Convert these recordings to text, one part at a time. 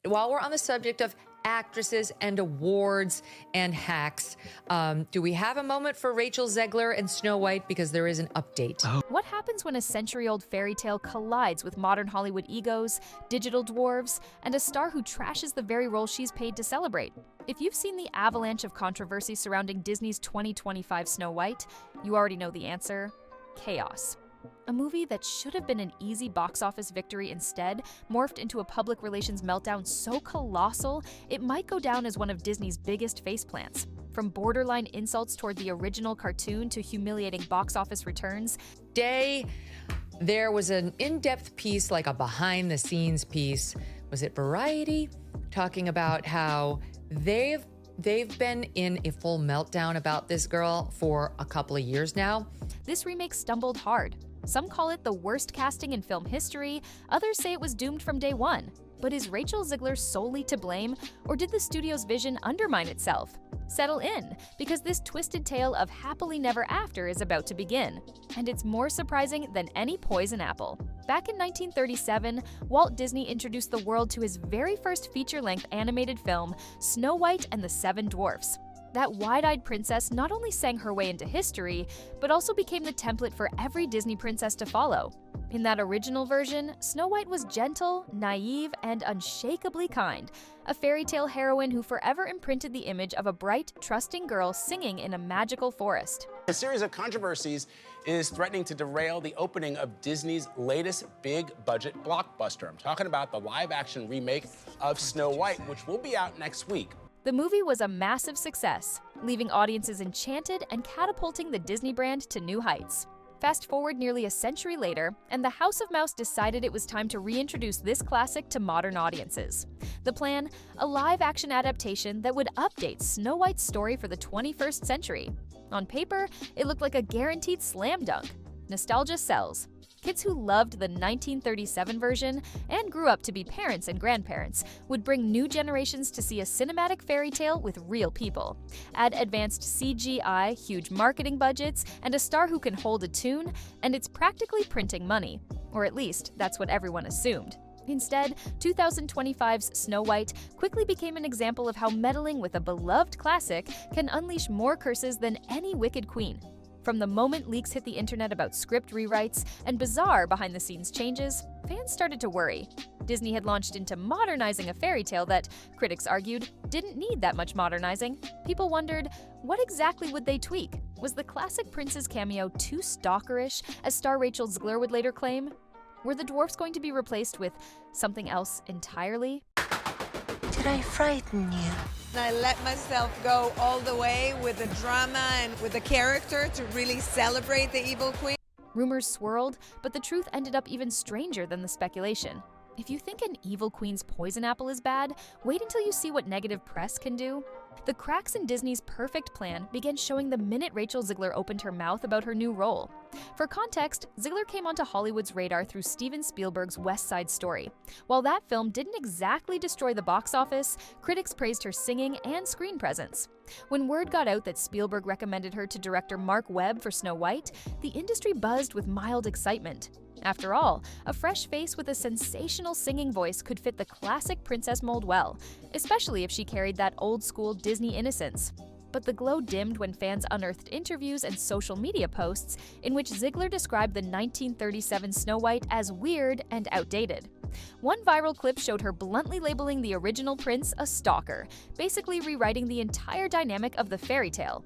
While we're on the subject of actresses and awards and hacks, do we have a moment for Rachel Zgler and Snow White? Because there is an update. What happens when a century-old fairy tale collides with modern Hollywood egos, digital dwarves, and a star who trashes the very role she's paid to celebrate? If you've seen the avalanche of controversy surrounding Disney's 2025 Snow White, you already know the answer: chaos. A movie that should have been an easy box office victory instead morphed into a public relations meltdown so colossal it might go down as one of Disney's biggest faceplants. From borderline insults toward the original cartoon to humiliating box office returns, there was an in-depth piece, like a behind-the-scenes piece. Was it Variety? Talking about how they've been in a full meltdown about this girl for a couple of years now. This remake stumbled hard. Some call it the worst casting in film history, others say it was doomed from day one. But is Rachel Zgler solely to blame, or did the studio's vision undermine itself? Settle in, because this twisted tale of happily never after is about to begin. And it's more surprising than any poison apple. Back in 1937, Walt Disney introduced the world to his very first feature-length animated film, Snow White and the Seven Dwarfs. That wide-eyed princess not only sang her way into history, but also became the template for every Disney princess to follow. In that original version, Snow White was gentle, naive, and unshakably kind, a fairy tale heroine who forever imprinted the image of a bright, trusting girl singing in a magical forest. A series of controversies is threatening to derail the opening of Disney's latest big-budget blockbuster. I'm talking about the live-action remake of Snow White, which will be out next week. The movie was a massive success, leaving audiences enchanted and catapulting the Disney brand to new heights. Fast forward nearly a century later, and the House of Mouse decided it was time to reintroduce this classic to modern audiences. The plan? A live-action adaptation that would update Snow White's story for the 21st century. On paper, it looked like a guaranteed slam dunk. Nostalgia sells. Kids who loved the 1937 version and grew up to be parents and grandparents would bring new generations to see a cinematic fairy tale with real people. Add advanced CGI, huge marketing budgets, and a star who can hold a tune, and it's practically printing money. Or at least, that's what everyone assumed. Instead, 2025's Snow White quickly became an example of how meddling with a beloved classic can unleash more curses than any wicked queen. From the moment leaks hit the internet about script rewrites and bizarre behind-the-scenes changes, fans started to worry. Disney had launched into modernizing a fairy tale that, critics argued, didn't need that much modernizing. People wondered, what exactly would they tweak? Was the classic prince's cameo too stalkerish, as star Rachel Zgler would later claim? Were the dwarfs going to be replaced with something else entirely? Did I frighten you? I let myself go all the way with the drama and with the character to really celebrate the evil queen. Rumors swirled, but the truth ended up even stranger than the speculation. If you think an evil queen's poison apple is bad, wait until you see what negative press can do. The cracks in Disney's perfect plan began showing the minute Rachel Zgler opened her mouth about her new role. For context, Zgler came onto Hollywood's radar through Steven Spielberg's West Side Story. While that film didn't exactly destroy the box office, critics praised her singing and screen presence. When word got out that Spielberg recommended her to director Mark Webb for Snow White, the industry buzzed with mild excitement. After all, a fresh face with a sensational singing voice could fit the classic princess mold well, especially if she carried that old-school Disney innocence. But the glow dimmed when fans unearthed interviews and social media posts in which Zgler described the 1937 Snow White as weird and outdated. One viral clip showed her bluntly labeling the original prince a stalker, basically rewriting the entire dynamic of the fairy tale.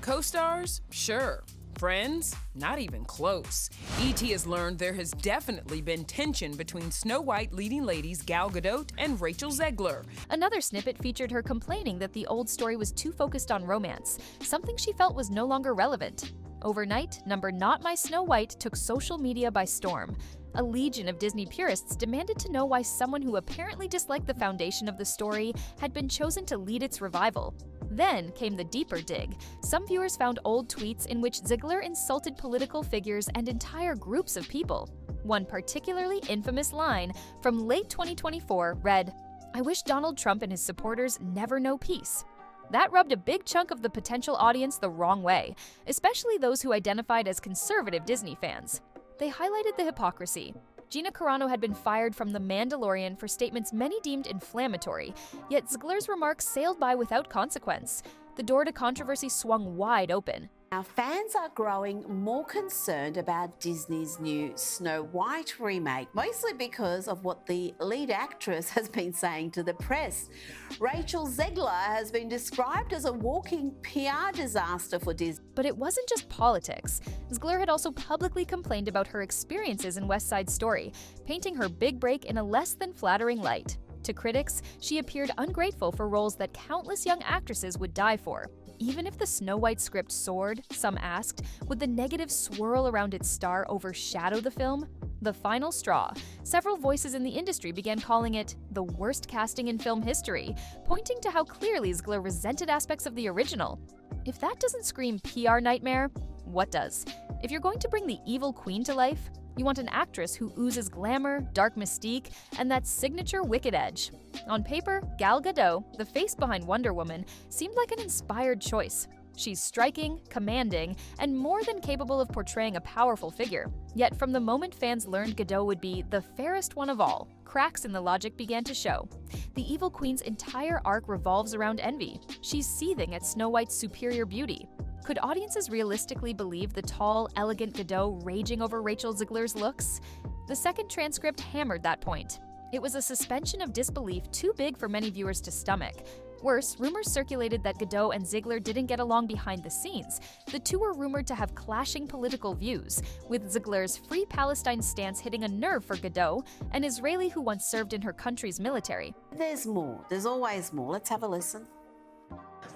Co-stars? Sure. Friends? Not even close. E.T. has learned there has definitely been tension between Snow White leading ladies Gal Gadot and Rachel Zgler. Another snippet featured her complaining that the old story was too focused on romance, something she felt was no longer relevant. Overnight, number Not My Snow White took social media by storm. A legion of Disney purists demanded to know why someone who apparently disliked the foundation of the story had been chosen to lead its revival. Then came the deeper dig. Some viewers found old tweets in which Zgler insulted political figures and entire groups of people. One particularly infamous line from late 2024 read, "I wish Donald Trump and his supporters never know peace." That rubbed a big chunk of the potential audience the wrong way, especially those who identified as conservative Disney fans. They highlighted the hypocrisy. Gina Carano had been fired from The Mandalorian for statements many deemed inflammatory, yet Zgler's remarks sailed by without consequence. The door to controversy swung wide open. Now, fans are growing more concerned about Disney's new Snow White remake, mostly because of what the lead actress has been saying to the press. Rachel Zgler has been described as a walking PR disaster for Disney. But it wasn't just politics. Zgler had also publicly complained about her experiences in West Side Story, painting her big break in a less than flattering light. To critics, she appeared ungrateful for roles that countless young actresses would die for. Even if the Snow White script soared, some asked, would the negative swirl around its star overshadow the film? The final straw. Several voices in the industry began calling it the worst casting in film history, pointing to how clearly Zgler resented aspects of the original. If that doesn't scream PR nightmare, what does? If you're going to bring the evil queen to life, you want an actress who oozes glamour, dark mystique, and that signature wicked edge. On paper, Gal Gadot, the face behind Wonder Woman, seemed like an inspired choice. She's striking, commanding, and more than capable of portraying a powerful figure. Yet from the moment fans learned Gadot would be the fairest one of all, cracks in the logic began to show. The evil queen's entire arc revolves around envy. She's seething at Snow White's superior beauty. Could audiences realistically believe the tall, elegant Gadot raging over Rachel Zgler's looks? The second transcript hammered that point. It was a suspension of disbelief too big for many viewers to stomach. Worse, rumors circulated that Gadot and Zgler didn't get along behind the scenes. The two were rumored to have clashing political views, with Zgler's Free Palestine stance hitting a nerve for Gadot, an Israeli who once served in her country's military. There's more. There's always more. Let's have a listen.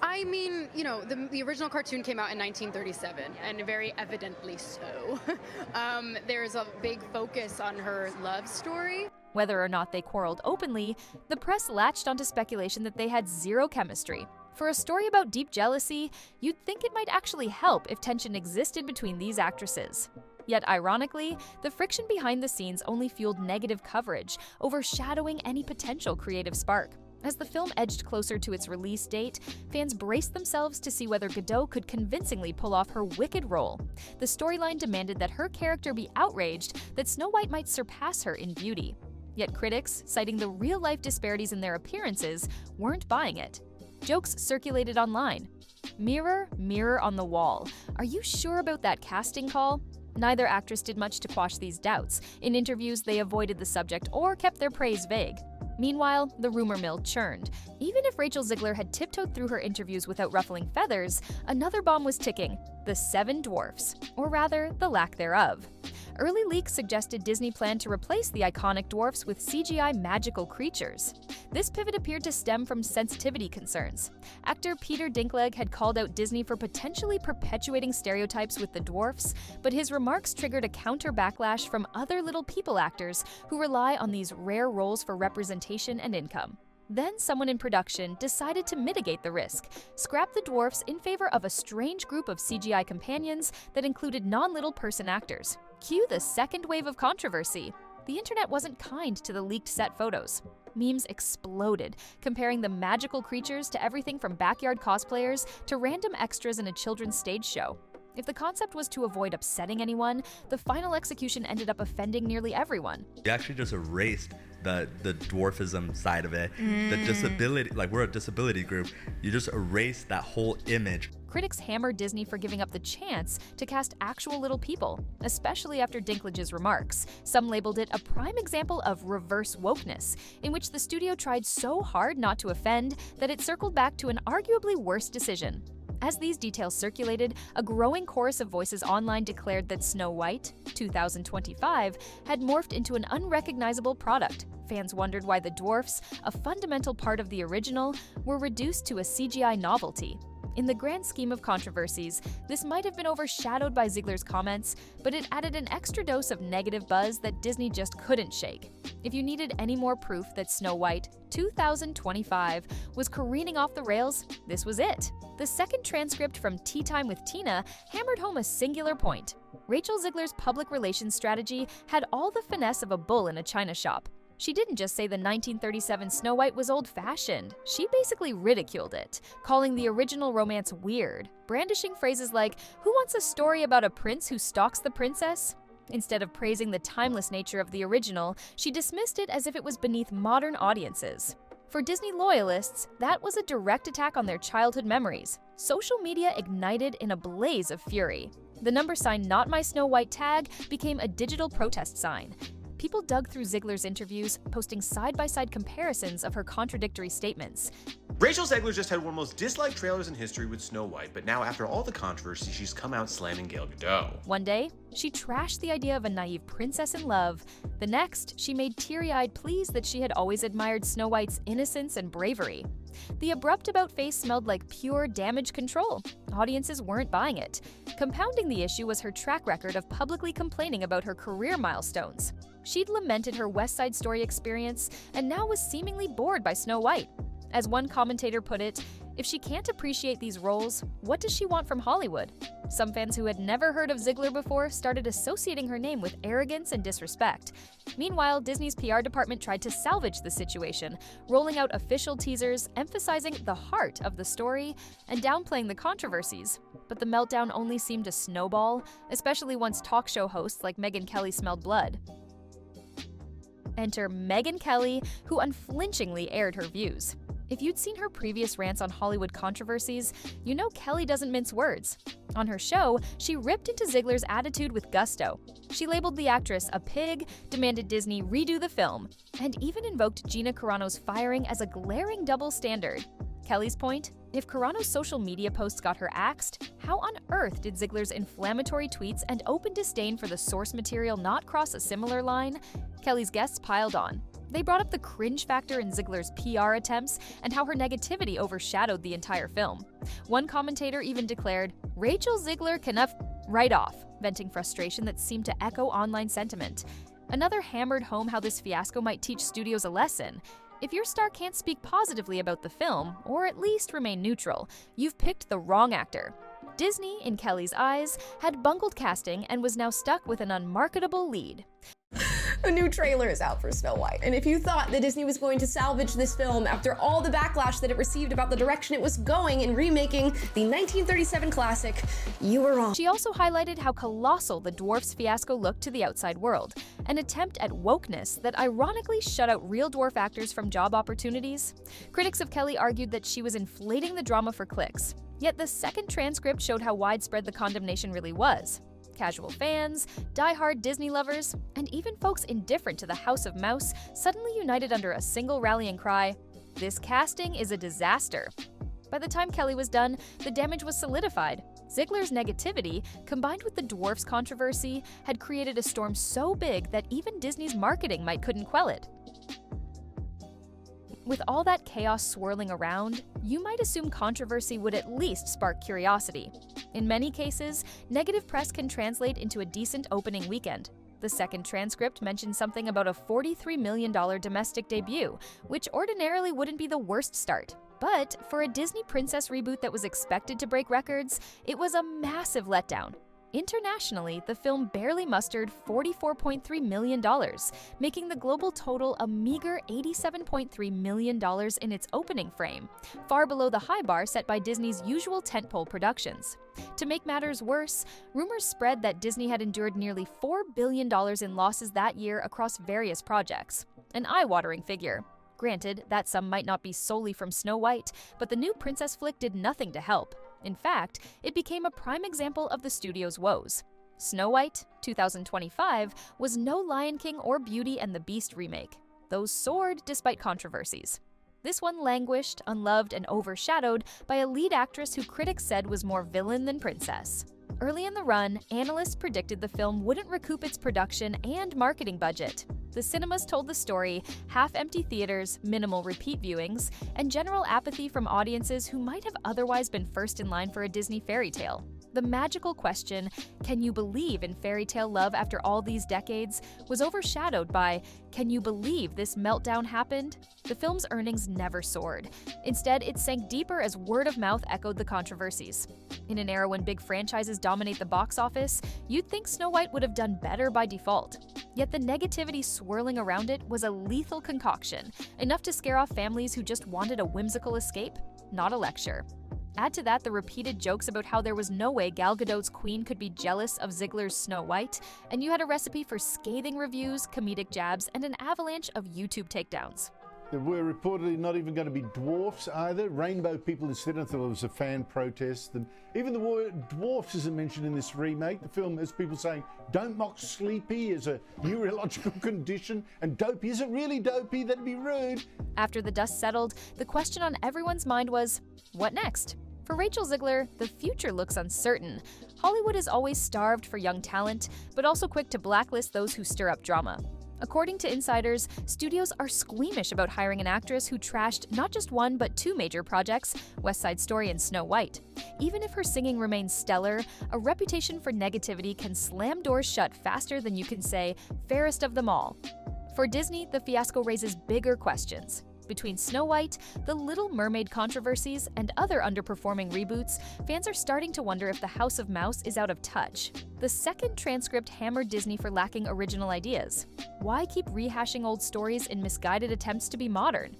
I mean, you know, the original cartoon came out in 1937, and very evidently so. There's a big focus on her love story. Whether or not they quarreled openly, the press latched onto speculation that they had zero chemistry. For a story about deep jealousy, you'd think it might actually help if tension existed between these actresses. Yet ironically, the friction behind the scenes only fueled negative coverage, overshadowing any potential creative spark. As the film edged closer to its release date, fans braced themselves to see whether Gadot could convincingly pull off her wicked role. The storyline demanded that her character be outraged that Snow White might surpass her in beauty. Yet critics, citing the real-life disparities in their appearances, weren't buying it. Jokes circulated online. Mirror, mirror on the wall. Are you sure about that casting call? Neither actress did much to quash these doubts. In interviews, they avoided the subject or kept their praise vague. Meanwhile, the rumor mill churned. Even if Rachel Zgler had tiptoed through her interviews without ruffling feathers, another bomb was ticking: the 7 dwarfs, or rather, the lack thereof. Early leaks suggested Disney planned to replace the iconic dwarfs with CGI magical creatures. This pivot appeared to stem from sensitivity concerns. Actor Peter Dinklage had called out Disney for potentially perpetuating stereotypes with the dwarfs, but his remarks triggered a counter backlash from other Little People actors who rely on these rare roles for representation and income. Then someone in production decided to mitigate the risk, scrap the dwarfs in favor of a strange group of CGI companions that included non-little person actors. Cue the second wave of controversy. The internet wasn't kind to the leaked set photos. Memes exploded, comparing the magical creatures to everything from backyard cosplayers to random extras in a children's stage show. If the concept was to avoid upsetting anyone, the final execution ended up offending nearly everyone. You actually just erased the dwarfism side of it. The disability, like we're a disability group, you just erased that whole image. Critics hammered Disney for giving up the chance to cast actual little people, especially after Dinklage's remarks. Some labeled it a prime example of reverse wokeness, in which the studio tried so hard not to offend that it circled back to an arguably worse decision. As these details circulated, a growing chorus of voices online declared that Snow White, 2025, had morphed into an unrecognizable product. Fans wondered why the dwarfs, a fundamental part of the original, were reduced to a CGI novelty. In the grand scheme of controversies, this might have been overshadowed by Zgler's comments, but it added an extra dose of negative buzz that Disney just couldn't shake. If you needed any more proof that Snow White, 2025, was careening off the rails, this was it. The second transcript from Tea Time with Tina hammered home a singular point. Rachel Zgler's public relations strategy had all the finesse of a bull in a china shop. She didn't just say the 1937 Snow White was old-fashioned, she basically ridiculed it, calling the original romance weird, brandishing phrases like, "Who wants a story about a prince who stalks the princess?" Instead of praising the timeless nature of the original, she dismissed it as if it was beneath modern audiences. For Disney loyalists, that was a direct attack on their childhood memories. Social media ignited in a blaze of fury. The # Not My Snow White tag became a digital protest sign. People dug through Zegler's interviews, posting side-by-side comparisons of her contradictory statements. Rachel Zgler just had one of the most disliked trailers in history with Snow White, but now after all the controversy, she's come out slamming Gal Gadot. One day, she trashed the idea of a naive princess in love. The next, she made teary-eyed pleas that she had always admired Snow White's innocence and bravery. The abrupt about-face smelled like pure damage control. Audiences weren't buying it. Compounding the issue was her track record of publicly complaining about her career milestones. She'd lamented her West Side Story experience and now was seemingly bored by Snow White. As one commentator put it, if she can't appreciate these roles, what does she want from Hollywood? Some fans who had never heard of Zgler before started associating her name with arrogance and disrespect. Meanwhile, Disney's PR department tried to salvage the situation, rolling out official teasers emphasizing the heart of the story and downplaying the controversies. But the meltdown only seemed to snowball, especially once talk show hosts like Megyn Kelly smelled blood. Enter Megyn Kelly, who unflinchingly aired her views. If you'd seen her previous rants on Hollywood controversies, you know Kelly doesn't mince words. On her show, she ripped into Zegler's attitude with gusto. She labeled the actress a pig, demanded Disney redo the film, and even invoked Gina Carano's firing as a glaring double standard. Kelly's point? If Carano's social media posts got her axed, how on earth did Zegler's inflammatory tweets and open disdain for the source material not cross a similar line? Kelly's guests piled on. They brought up the cringe factor in Zegler's PR attempts and how her negativity overshadowed the entire film. One commentator even declared, "Rachel Zgler can right off," venting frustration that seemed to echo online sentiment. Another hammered home how this fiasco might teach studios a lesson. If your star can't speak positively about the film, or at least remain neutral, you've picked the wrong actor. Disney, in Kelly's eyes, had bungled casting and was now stuck with an unmarketable lead. A new trailer is out for Snow White, and if you thought that Disney was going to salvage this film after all the backlash that it received about the direction it was going in remaking the 1937 classic, you were wrong. She also highlighted how colossal the dwarves fiasco looked to the outside world, an attempt at wokeness that ironically shut out real dwarf actors from job opportunities. Critics of Kelly argued that she was inflating the drama for clicks, yet the second transcript showed how widespread the condemnation really was. Casual fans, die-hard Disney lovers, and even folks indifferent to the House of Mouse suddenly united under a single rallying cry: "This casting is a disaster." By the time Kelly was done, the damage was solidified. Zegler's negativity, combined with the dwarfs controversy, had created a storm so big that even Disney's marketing couldn't quell it. With all that chaos swirling around, you might assume controversy would at least spark curiosity. In many cases, negative press can translate into a decent opening weekend. The second transcript mentioned something about a $43 million domestic debut, which ordinarily wouldn't be the worst start. But for a Disney princess reboot that was expected to break records, it was a massive letdown. Internationally, the film barely mustered $44.3 million, making the global total a meager $87.3 million in its opening frame, far below the high bar set by Disney's usual tentpole productions. To make matters worse, rumors spread that Disney had endured nearly $4 billion in losses that year across various projects, an eye-watering figure. Granted, that sum might not be solely from Snow White, but the new princess flick did nothing to help. In fact, it became a prime example of the studio's woes. Snow White, 2025, was no Lion King or Beauty and the Beast remake. Those soared despite controversies. This one languished, unloved, and overshadowed by a lead actress who critics said was more villain than princess. Early in the run, analysts predicted the film wouldn't recoup its production and marketing budget. The cinemas told the story, half-empty theaters, minimal repeat viewings, and general apathy from audiences who might have otherwise been first in line for a Disney fairy tale. The magical question, can you believe in fairy tale love after all these decades, was overshadowed by, can you believe this meltdown happened? The film's earnings never soared. Instead, it sank deeper as word of mouth echoed the controversies. In an era when big franchises dominate the box office, you'd think Snow White would have done better by default. Yet the negativity swirling around it was a lethal concoction, enough to scare off families who just wanted a whimsical escape, not a lecture. Add to that the repeated jokes about how there was no way Gal Gadot's queen could be jealous of Zegler's Snow White, and you had a recipe for scathing reviews, comedic jabs, and an avalanche of YouTube takedowns. There were reportedly not even going to be dwarfs either. Rainbow people instead. I thought it was a fan protest. And even the word dwarfs isn't mentioned in this remake. The film has people saying, don't mock sleepy as a neurological condition. And dopey, is it really dopey? That'd be rude. After the dust settled, the question on everyone's mind was, what next? For Rachel Zgler, the future looks uncertain. Hollywood is always starved for young talent, but also quick to blacklist those who stir up drama. According to insiders, studios are squeamish about hiring an actress who trashed not just one but two major projects, West Side Story and Snow White. Even if her singing remains stellar, a reputation for negativity can slam doors shut faster than you can say, fairest of them all. For Disney, the fiasco raises bigger questions. Between Snow White, the Little Mermaid controversies, and other underperforming reboots, fans are starting to wonder if the House of Mouse is out of touch. The second transcript hammered Disney for lacking original ideas. Why keep rehashing old stories in misguided attempts to be modern?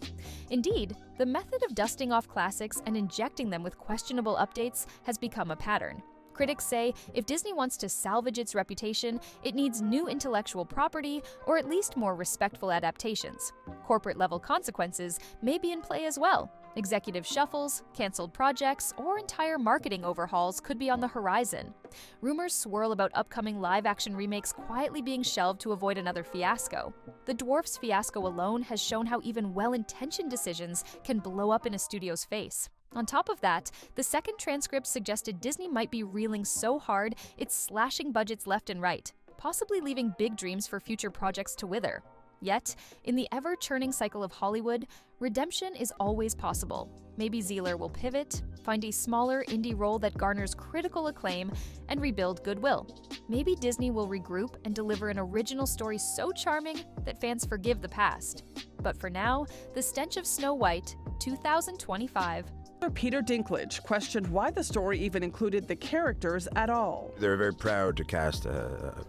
Indeed, the method of dusting off classics and injecting them with questionable updates has become a pattern. Critics say if Disney wants to salvage its reputation, it needs new intellectual property or at least more respectful adaptations. Corporate-level consequences may be in play as well. Executive shuffles, canceled projects, or entire marketing overhauls could be on the horizon. Rumors swirl about upcoming live-action remakes quietly being shelved to avoid another fiasco. The Dwarfs fiasco alone has shown how even well-intentioned decisions can blow up in a studio's face. On top of that, the second transcript suggested Disney might be reeling so hard it's slashing budgets left and right, possibly leaving big dreams for future projects to wither. Yet, in the ever-churning cycle of Hollywood, redemption is always possible. Maybe Zgler will pivot, find a smaller indie role that garners critical acclaim, and rebuild goodwill. Maybe Disney will regroup and deliver an original story so charming that fans forgive the past. But for now, the stench of Snow White, 2025, Peter Dinklage questioned why the story even included the characters at all. They're very proud to cast a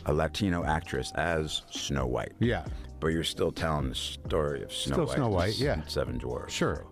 Latino actress as Snow White. Yeah. But you're still telling the story of Snow White. Yeah. Seven Dwarfs. Sure.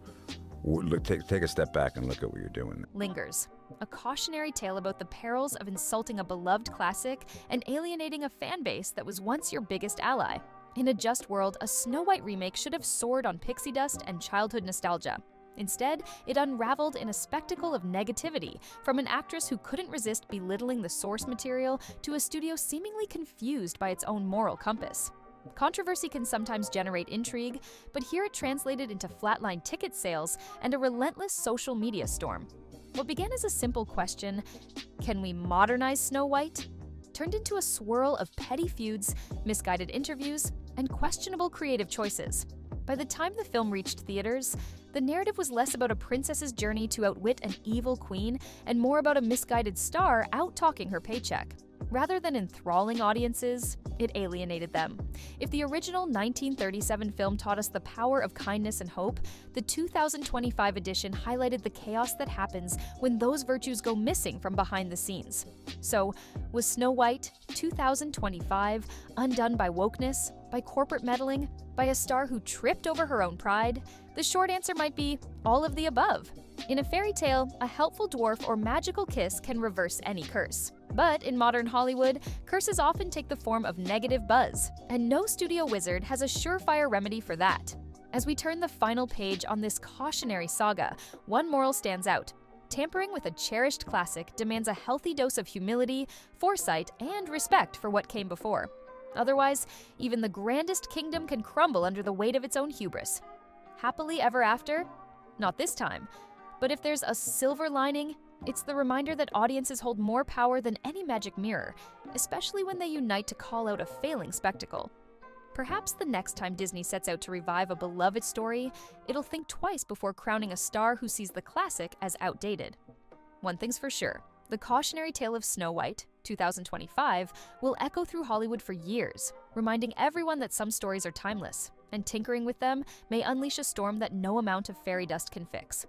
So, take a step back and look at what you're doing. lingers. A cautionary tale about the perils of insulting a beloved classic and alienating a fan base that was once your biggest ally. In a just world, a Snow White remake should have soared on pixie dust and childhood nostalgia. Instead, it unraveled in a spectacle of negativity, from an actress who couldn't resist belittling the source material to a studio seemingly confused by its own moral compass. Controversy can sometimes generate intrigue, but here it translated into flatline ticket sales and a relentless social media storm. What began as a simple question, can we modernize Snow White?, turned into a swirl of petty feuds, misguided interviews, and questionable creative choices. By the time the film reached theaters, the narrative was less about a princess's journey to outwit an evil queen and more about a misguided star out-talking her paycheck. Rather than enthralling audiences, it alienated them. If the original 1937 film taught us the power of kindness and hope, the 2025 edition highlighted the chaos that happens when those virtues go missing from behind the scenes. So, was Snow White 2025 undone by wokeness, by corporate meddling, by a star who tripped over her own pride? The short answer might be all of the above. In a fairy tale, a helpful dwarf or magical kiss can reverse any curse. But in modern Hollywood, curses often take the form of negative buzz, and no studio wizard has a surefire remedy for that. As we turn the final page on this cautionary saga, one moral stands out. Tampering with a cherished classic demands a healthy dose of humility, foresight, and respect for what came before. Otherwise, even the grandest kingdom can crumble under the weight of its own hubris. Happily ever after? Not this time. But if there's a silver lining, it's the reminder that audiences hold more power than any magic mirror, especially when they unite to call out a failing spectacle. Perhaps the next time Disney sets out to revive a beloved story, it'll think twice before crowning a star who sees the classic as outdated. One thing's for sure, the cautionary tale of Snow White, 2025, will echo through Hollywood for years, reminding everyone that some stories are timeless, and tinkering with them may unleash a storm that no amount of fairy dust can fix.